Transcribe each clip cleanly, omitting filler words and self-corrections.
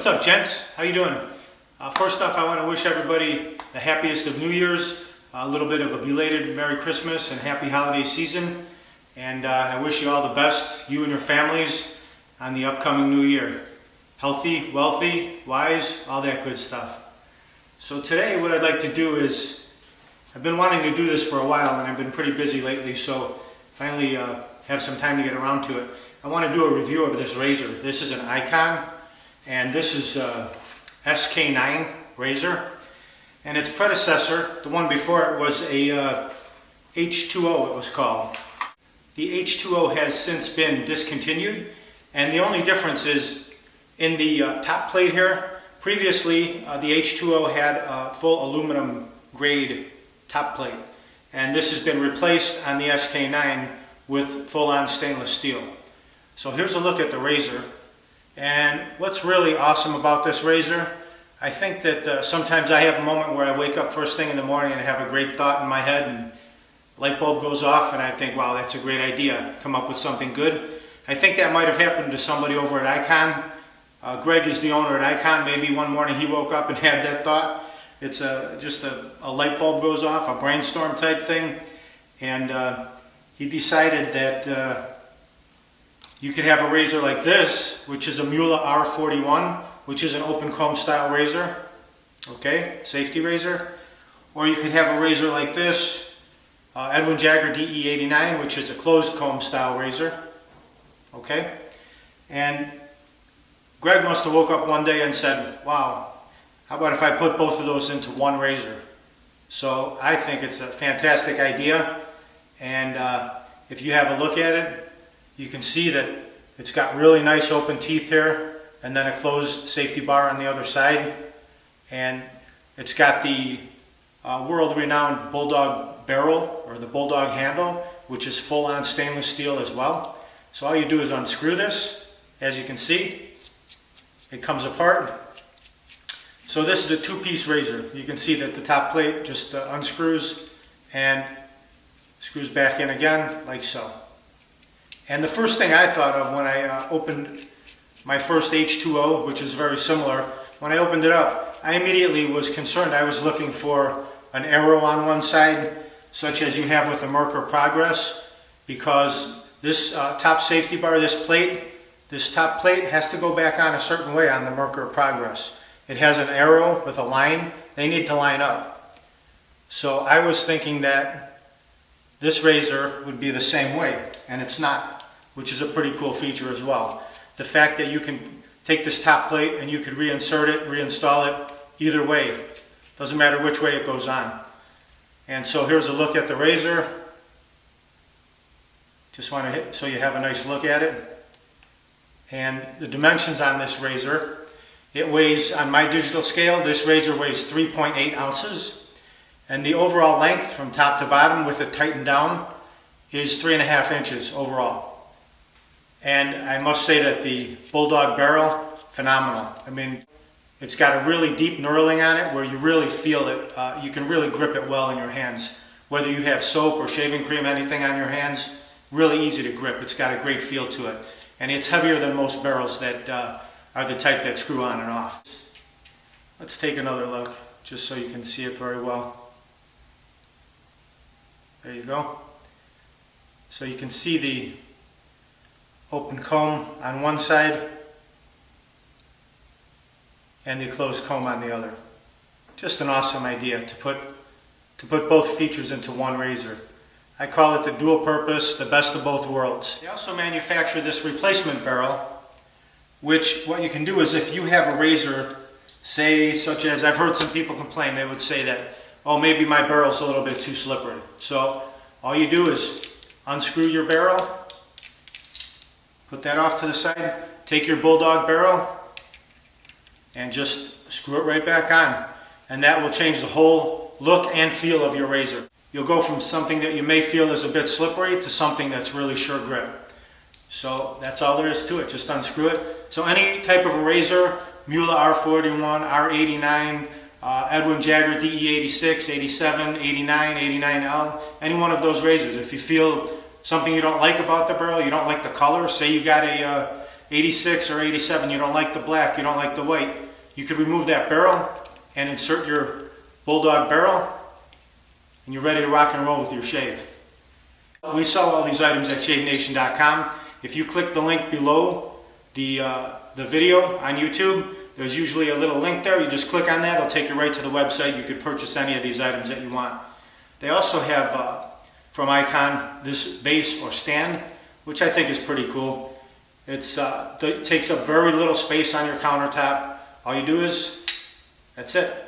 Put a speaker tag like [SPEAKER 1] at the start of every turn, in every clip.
[SPEAKER 1] What's up, gents? How you doing? First off, I want to wish everybody the happiest of New Year's, a little bit of a belated Merry Christmas and Happy Holiday Season, and I wish you all the best, you and your families, on the upcoming New Year. Healthy, wealthy, wise, all that good stuff. So today what I'd like to do is, I've been wanting to do this for a while and I've been pretty busy lately, so finally have some time to get around to it. I want to do a review of this razor. This is an iKon, and this is SK9 razor, and its predecessor, the one before it, was a H2O, it was called. The H2O has since been discontinued, and the only difference is in the top plate here. Previously, the H2O had a full aluminum grade top plate, and this has been replaced on the SK9 with full-on stainless steel. So here's a look at the razor, and what's really awesome about this razor, I think that sometimes I have a moment where I wake up first thing in the morning and have a great thought in my head and light bulb goes off and I think, wow, that's a great idea, come up with something good. I think that might have happened to somebody over at iKon. Greg is the owner at iKon. Maybe one morning he woke up and had that thought. It's just a light bulb goes off, a brainstorm type thing, and he decided that you could have a razor like this, which is a Mueller R41, which is an open comb style razor, okay, safety razor, or you could have a razor like this, Edwin Jagger DE89, which is a closed comb style razor, okay. And Greg must have woke up one day and said, wow, how about if I put both of those into one razor? So I think it's a fantastic idea, and if you have a look at it, you can see that it's got really nice open teeth here, and then a closed safety bar on the other side, and it's got the world-renowned Bulldog barrel, or the Bulldog handle, which is full-on stainless steel as well. So all you do is unscrew this. As you can see, it comes apart. So this is a two-piece razor. You can see that the top plate just unscrews and screws back in again, like so. And the first thing I thought of when I opened my first H2O, which is very similar, when I opened it up, I immediately was concerned. I was looking for an arrow on one side, such as you have with the Merkur Progress, because this top safety bar, this top plate has to go back on a certain way on the Merkur Progress. It has an arrow with a line. They need to line up. So I was thinking that this razor would be the same way, and it's not, which is a pretty cool feature as well. The fact that you can take this top plate and you could reinsert it, reinstall it, either way. Doesn't matter which way it goes on. And so here's a look at the razor. Just want to hit so you have a nice look at it. And the dimensions on this razor, it weighs, on my digital scale, this razor weighs 3.8 ounces. And the overall length from top to bottom with it tightened down is 3.5 inches overall. And I must say that the Bulldog barrel, phenomenal. I mean, it's got a really deep knurling on it where you really feel it. You can really grip it well in your hands. Whether you have soap or shaving cream, anything on your hands, really easy to grip. It's got a great feel to it. And it's heavier than most barrels that are the type that screw on and off. Let's take another look, just so you can see it very well. There you go. So you can see the open comb on one side and the closed comb on the other. Just an awesome idea to put both features into one razor. I call it the dual purpose, the best of both worlds. They also manufacture this replacement barrel, which what you can do is if you have a razor, say such as, I've heard some people complain, they would say that, oh, maybe my barrel's a little bit too slippery. So all you do is unscrew your barrel, put that off to the side, take your Bulldog barrel, and just screw it right back on. And that will change the whole look and feel of your razor. You'll go from something that you may feel is a bit slippery to something that's really sure grip. So that's all there is to it, just unscrew it. So any type of a razor, Mueller R41, R89, Edwin Jagger DE86, 87, 89, 89L, any one of those razors. If you feel something you don't like about the barrel, you don't like the color, say you got 86 or 87, you don't like the black, you don't like the white, you could remove that barrel and insert your Bulldog barrel, and you're ready to rock and roll with your shave. We sell all these items at shavenation.com. If you click the link below the video on YouTube, there's usually a little link there. You just click on that, it'll take you right to the website. You could purchase any of these items that you want. They also have, from iKon, this base or stand, which I think is pretty cool. It takes up very little space on your countertop. All you do is, that's it.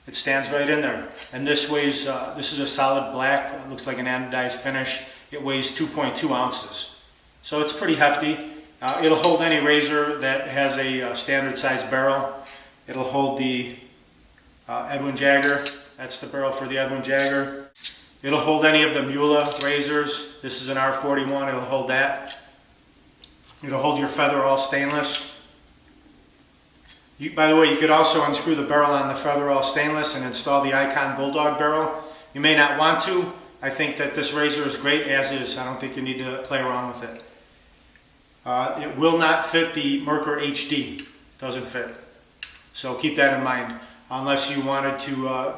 [SPEAKER 1] It stands right in there. And this weighs, this is a solid black, it looks like an anodized finish. It weighs 2.2 ounces. So it's pretty hefty. It'll hold any razor that has a standard size barrel. It'll hold the Edwin Jagger. That's the barrel for the Edwin Jagger. It'll hold any of the Mula razors. This is an R41, it'll hold that. It'll hold your feather all stainless. By the way, you could also unscrew the barrel on the feather all stainless and install the iKon Bulldog barrel. You may not want to. I think that this razor is great as is. I don't think you need to play around with it. It will not fit the Merkur HD. Doesn't fit. So keep that in mind. Unless you wanted to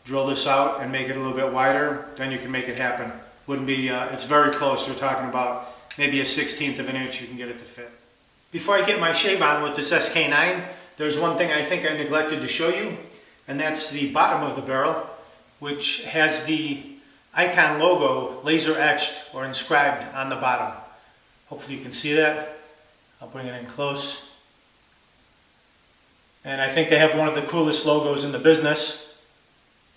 [SPEAKER 1] drill this out and make it a little bit wider, then you can make it happen. Wouldn't be, it's very close. You're talking about maybe a 1/16 of an inch you can get it to fit. Before I get my shave on with this SK9, there's one thing I think I neglected to show you, and that's the bottom of the barrel, which has the iKon logo laser etched or inscribed on the bottom. Hopefully you can see that. I'll bring it in close. And I think they have one of the coolest logos in the business.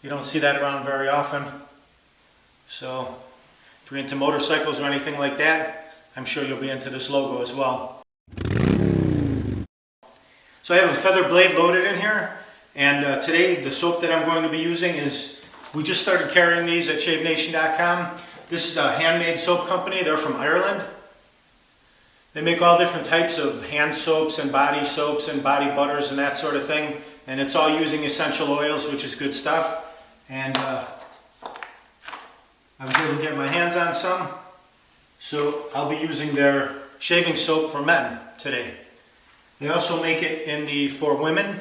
[SPEAKER 1] You don't see that around very often. So if you're into motorcycles or anything like that, I'm sure you'll be into this logo as well. So I have a feather blade loaded in here, and today the soap that I'm going to be using is, we just started carrying these at shavenation.com. This is a handmade soap company. They're from Ireland. They make all different types of hand soaps and body butters and that sort of thing, and it's all using essential oils, which is good stuff. And I was able to get my hands on some, so I'll be using their shaving soap for men today. They also make it in the for women.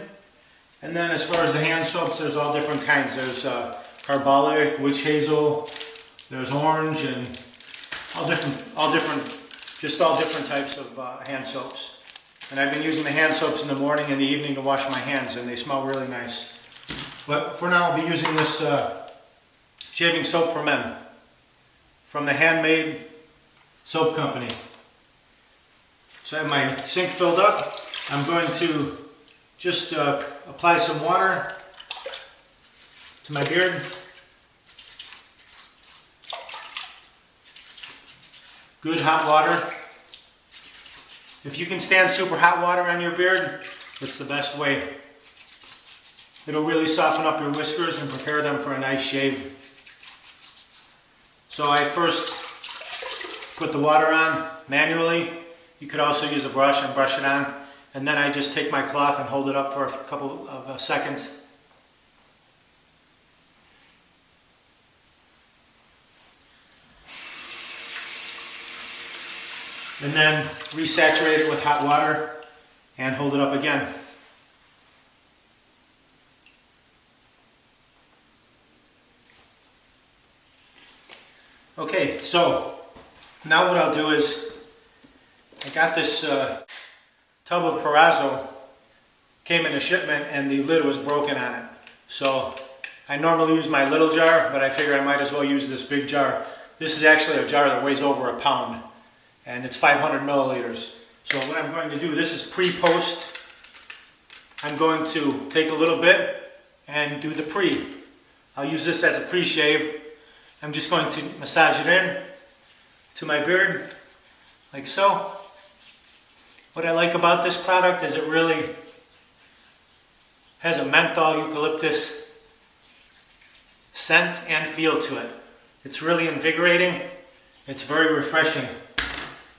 [SPEAKER 1] And then as far as the hand soaps, there's all different kinds. There's carbolic, witch hazel, there's orange, and all different types of hand soaps. And I've been using the hand soaps in the morning and the evening to wash my hands, and they smell really nice. But for now, I'll be using this shaving soap for men from the Handmade Soap Company. So I have my sink filled up. I'm going to just apply some water to my beard. Good hot water. If you can stand super hot water on your beard, it's the best way. It'll really soften up your whiskers and prepare them for a nice shave. So I first put the water on manually. You could also use a brush and brush it on. And then I just take my cloth and hold it up for a couple of seconds. And then resaturate it with hot water and hold it up again. Okay, so now what I'll do is, I got this tub of Perazzo, came in a shipment and the lid was broken on it. So I normally use my little jar, but I figure I might as well use this big jar. This is actually a jar that weighs over a pound, and it's 500 milliliters. So what I'm going to do, this is pre-post. I'm going to take a little bit and do the pre. I'll use this as a pre-shave. I'm just going to massage it in to my beard, like so. What I like about this product is it really has a menthol eucalyptus scent and feel to it. It's really invigorating. It's very refreshing.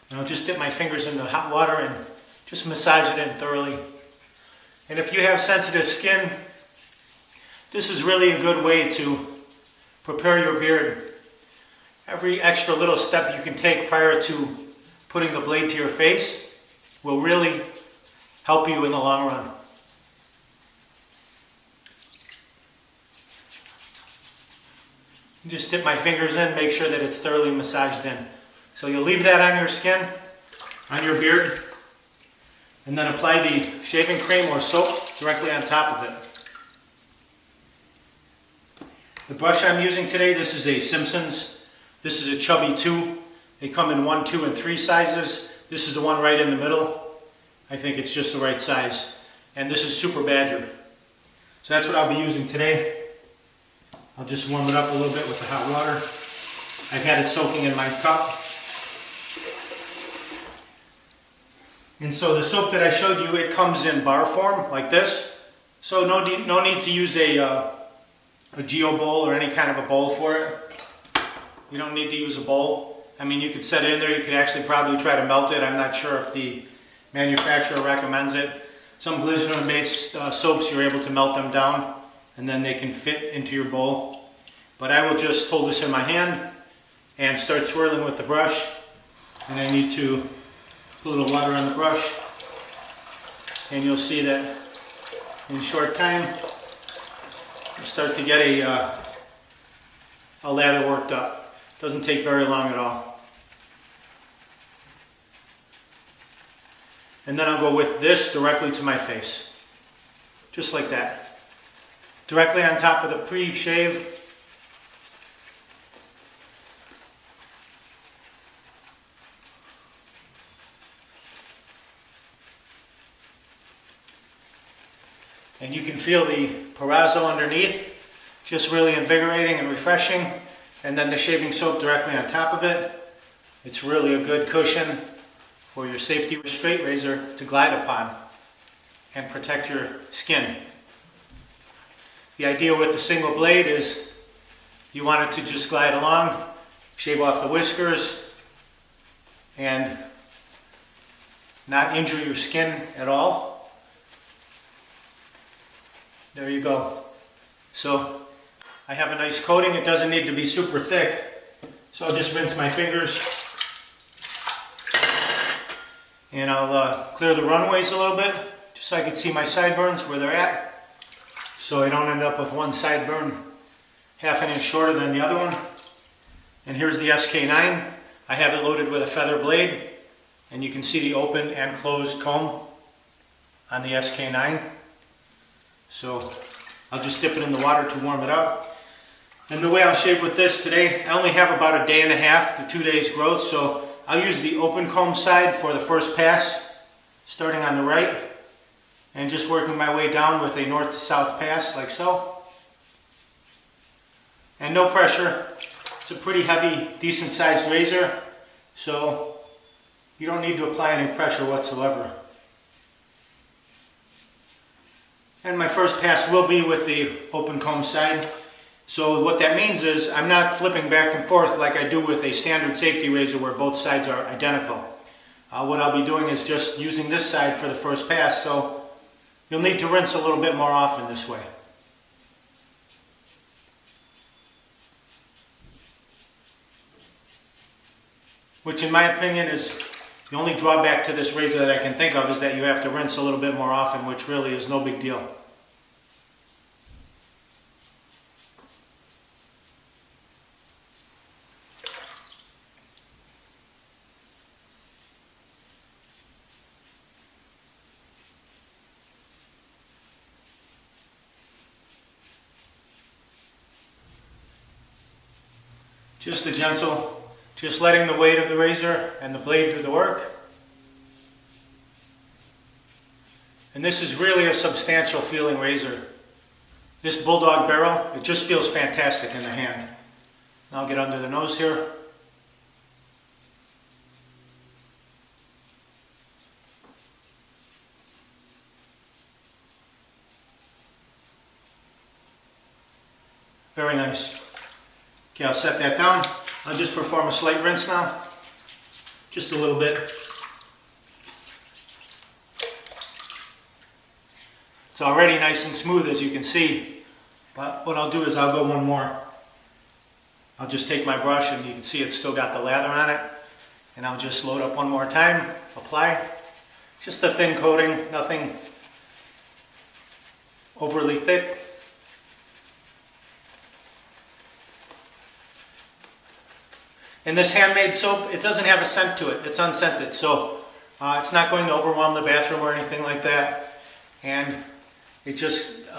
[SPEAKER 1] And I'll just dip my fingers into hot water and just massage it in thoroughly. And if you have sensitive skin, this is really a good way to prepare your beard. Every extra little step you can take prior to putting the blade to your face will really help you in the long run. Just dip my fingers in, make sure that it's thoroughly massaged in. So you'll leave that on your skin, on your beard, and then apply the shaving cream or soap directly on top of it. The brush I'm using today, this is a Simpson's. This is a Chubby 2. They come in 1, 2, and 3 sizes. This is the one right in the middle. I think it's just the right size. And this is Super Badger. So that's what I'll be using today. I'll just warm it up a little bit with the hot water. I've had it soaking in my cup. And so the soap that I showed you, it comes in bar form like this. So no need to use a Geo bowl or any kind of a bowl for it. You don't need to use a bowl. I mean, you could set it in there. You could actually probably try to melt it. I'm not sure if the manufacturer recommends it. Some glycerin-based soaps, you're able to melt them down and then they can fit into your bowl. But I will just hold this in my hand and start swirling with the brush. And I need to put a little water on the brush. And you'll see that in a short time, you start to get a lather worked up. Doesn't take very long at all. And then I'll go with this directly to my face. Just like that. Directly on top of the pre-shave. And you can feel the Parazzo underneath, just really invigorating and refreshing. And then the shaving soap directly on top of it. It's really a good cushion for your safety straight razor to glide upon and protect your skin. The idea with the single blade is you want it to just glide along, shave off the whiskers, and not injure your skin at all. There you go. So I have a nice coating. It doesn't need to be super thick. So I'll just rinse my fingers. And I'll clear the runways a little bit, just so I can see my sideburns where they're at. So I don't end up with one sideburn half an inch shorter than the other one. And here's the SK9. I have it loaded with a feather blade. And you can see the open and closed comb on the SK9. So I'll just dip it in the water to warm it up. And the way I'll shave with this today, I only have about 1.5 days to 2 days growth. So I'll use the open comb side for the first pass, starting on the right. And just working my way down with a north to south pass, like so. And no pressure. It's a pretty heavy, decent sized razor, so you don't need to apply any pressure whatsoever. And my first pass will be with the open comb side. So what that means is I'm not flipping back and forth like I do with a standard safety razor where both sides are identical. What I'll be doing is just using this side for the first pass, so you'll need to rinse a little bit more often this way. Which in my opinion is the only drawback to this razor that I can think of, is that you have to rinse a little bit more often, which really is no big deal. Just a gentle, just letting the weight of the razor and the blade do the work. And this is really a substantial feeling razor. This Bulldog barrel, it just feels fantastic in the hand. Now I'll get under the nose here. Very nice. Okay, I'll set that down. I'll just perform a slight rinse now. Just a little bit. It's already nice and smooth, as you can see. But what I'll do is I'll go one more. I'll just take my brush, and you can see it's still got the lather on it. And I'll just load up one more time, apply. Just a thin coating, nothing overly thick. And this handmade soap, it doesn't have a scent to it. It's unscented, so it's not going to overwhelm the bathroom or anything like that. And it just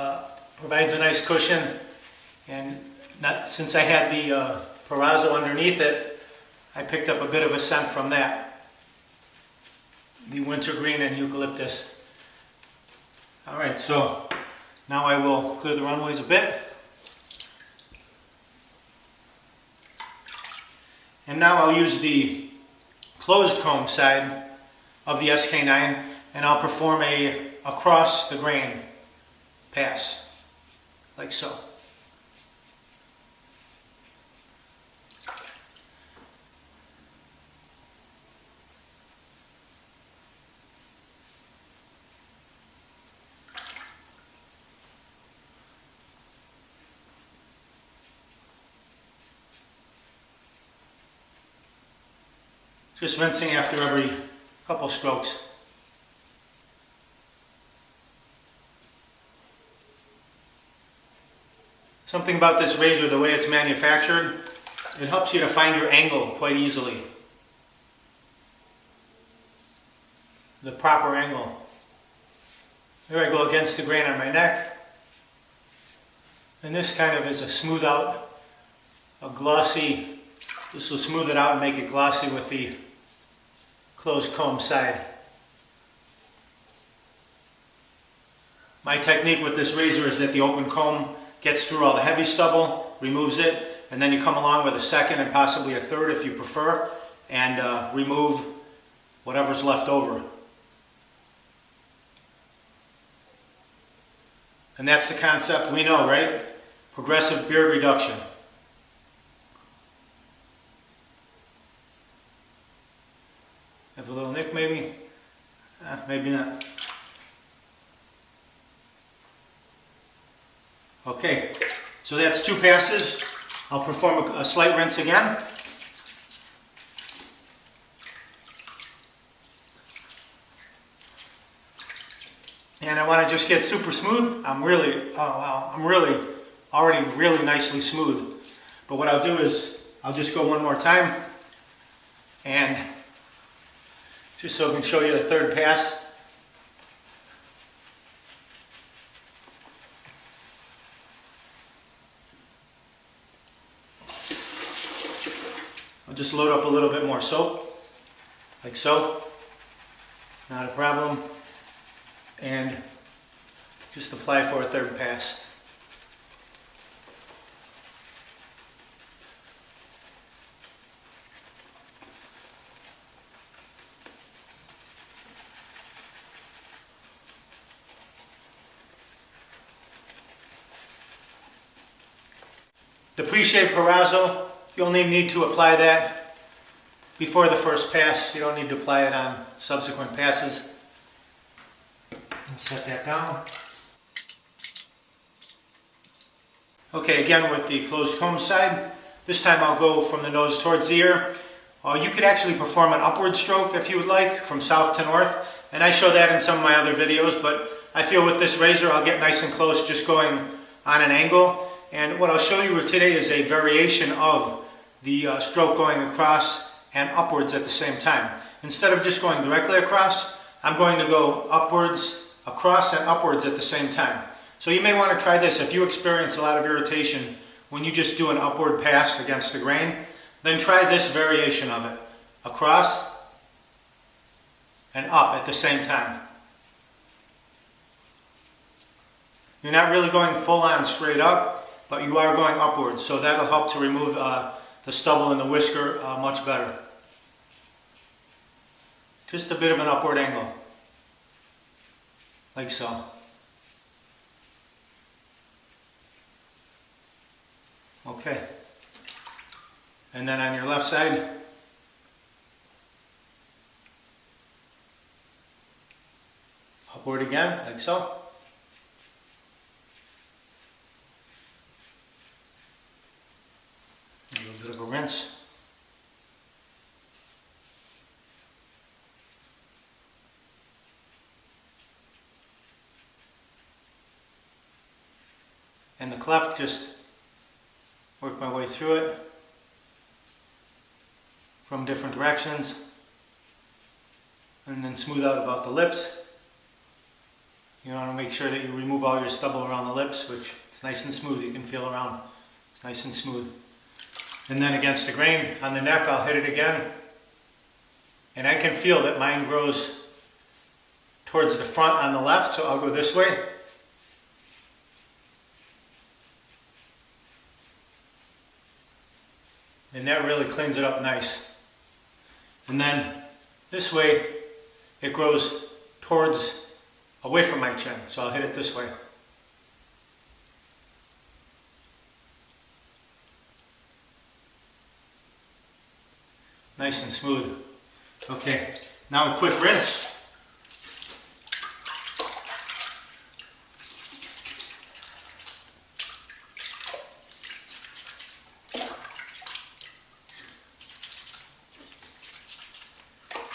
[SPEAKER 1] provides a nice cushion. And since I had the Parazzo underneath it, I picked up a bit of a scent from that. The wintergreen and eucalyptus. All right, so now I will clear the runways a bit. And now I'll use the closed comb side of the SK9 and I'll perform a across the grain pass, like so. Just rinsing after every couple strokes. Something about this razor, the way it's manufactured, it helps you to find your angle quite easily. The proper angle. Here I go against the grain on my neck. And this kind of is a smooth out, a glossy, this will smooth it out and make it glossy with the closed comb side. My technique with this razor is that the open comb gets through all the heavy stubble, removes it, and then you come along with a second and possibly a third if you prefer, and remove whatever's left over. And that's the concept we know, right? Progressive beard reduction. Have a little nick maybe? Maybe not. Okay, so that's 2 passes. I'll perform a slight rinse again. And I want to just get super smooth. I'm really already really nicely smooth. But what I'll do is I'll just go one more time, and just so I can show you the third pass. I'll just load up a little bit more soap, like so. Not a problem. And just apply for a third pass. The pre-shave Parazzo, you only need to apply that before the first pass. You don't need to apply it on subsequent passes. I'll set that down. Okay, again with the closed comb side. This time I'll go from the nose towards the ear. You could actually perform an upward stroke if you would like, from south to north. And I show that in some of my other videos, but I feel with this razor I'll get nice and close just going on an angle. And what I'll show you today is a variation of the stroke going across and upwards at the same time. Instead of just going directly across, I'm going to go upwards, across and upwards at the same time. So you may want to try this if you experience a lot of irritation when you just do an upward pass against the grain. Then try this variation of it. Across and up at the same time. You're not really going full on straight up, but you are going upwards, so that'll help to remove the stubble and the whisker much better. Just a bit of an upward angle, like so. Okay. And then on your left side, upward again, like so. A little bit of a rinse. and the cleft, just work my way through it from different directions, and then smooth out about the lips. You want to make sure that you remove all your stubble around the lips, which is nice and smooth. You can feel around. It's nice and smooth. And then against the grain on the neck, I'll hit it again. And I can feel that mine grows towards the front on the left, so I'll go this way. And that really cleans it up nice. And then this way, it grows towards, away from my chin, so I'll hit it this way. Nice and smooth. Okay, now a quick rinse.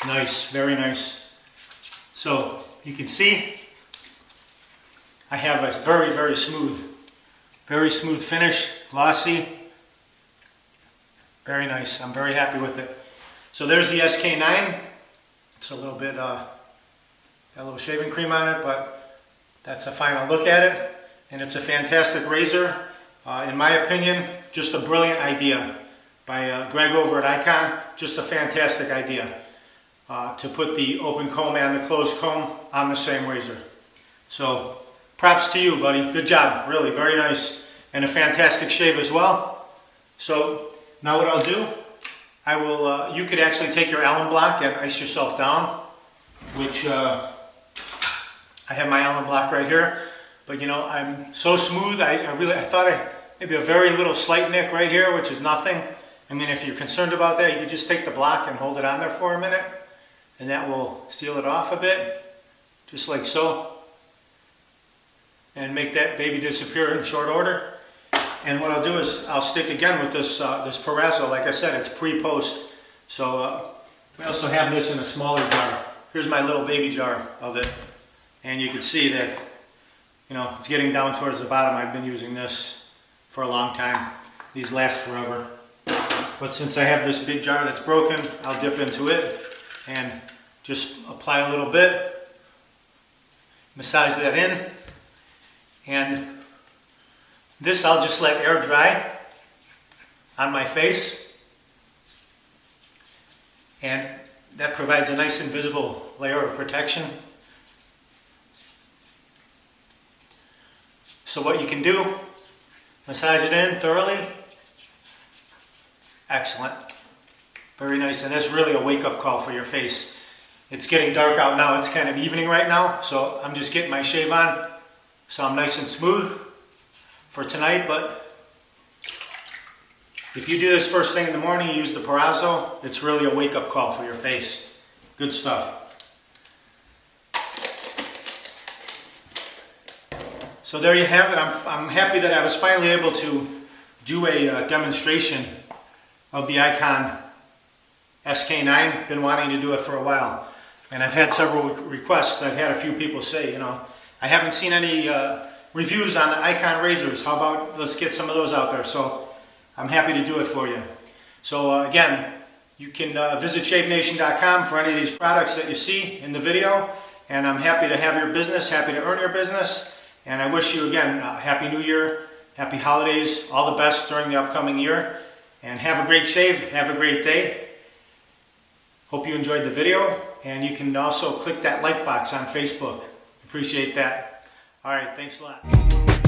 [SPEAKER 1] Nice, very nice. So you can see I have a very smooth finish, glossy. Very nice. I'm very happy with it. So there's the SK9. It's a little bit, got a little shaving cream on it, but that's a final look at it. And it's a fantastic razor. In my opinion, just a brilliant idea by Greg over at iKon. Just a fantastic idea to put the open comb and the closed comb on the same razor. So props to you, buddy. Good job. Really, very nice. And a fantastic shave as well. So now what I'll do, I will, you could actually take your Allen block and ice yourself down, which I have my Allen block right here. But you know, I'm so smooth, I thought maybe a very little slight nick right here, which is nothing. I mean, if you're concerned about that, you could just take the block and hold it on there for a minute, and that will seal it off a bit, just like so, and make that baby disappear in short order. And what I'll do is I'll stick again with this this Parazzo. Like I said, it's pre-post. So we also have this in a smaller jar. Here's my little baby jar of it, and you can see that, you know, it's getting down towards the bottom. I've been using this for a long time. These last forever. But since I have this big jar that's broken, I'll dip into it and just apply a little bit, massage that in, and this I'll just let air dry on my face, and that provides a nice invisible layer of protection. So what you can do, massage it in thoroughly. Excellent. Very nice, and that's really a wake-up call for your face. It's getting dark out now. It's kind of evening right now, so I'm just getting my shave on, so I'm nice and smooth for tonight. But if you do this first thing in the morning, you use the Parazzo, it's really a wake-up call for your face. Good stuff. So there you have it. I'm happy that I was finally able to do a demonstration of the iKon SK9. Been wanting to do it for a while, and I've had several requests. I've had a few people say, you know, I haven't seen any reviews on the iKon razors. How about let's get some of those out there? So I'm happy to do it for you. So again, you can visit shavenation.com for any of these products that you see in the video, and I'm happy to have your business, happy to earn your business, and I wish you again Happy New Year, Happy Holidays, all the best during the upcoming year, and have a great shave, have a great day. Hope you enjoyed the video, and you can also click that like box on Facebook. Appreciate that. All right, thanks a lot.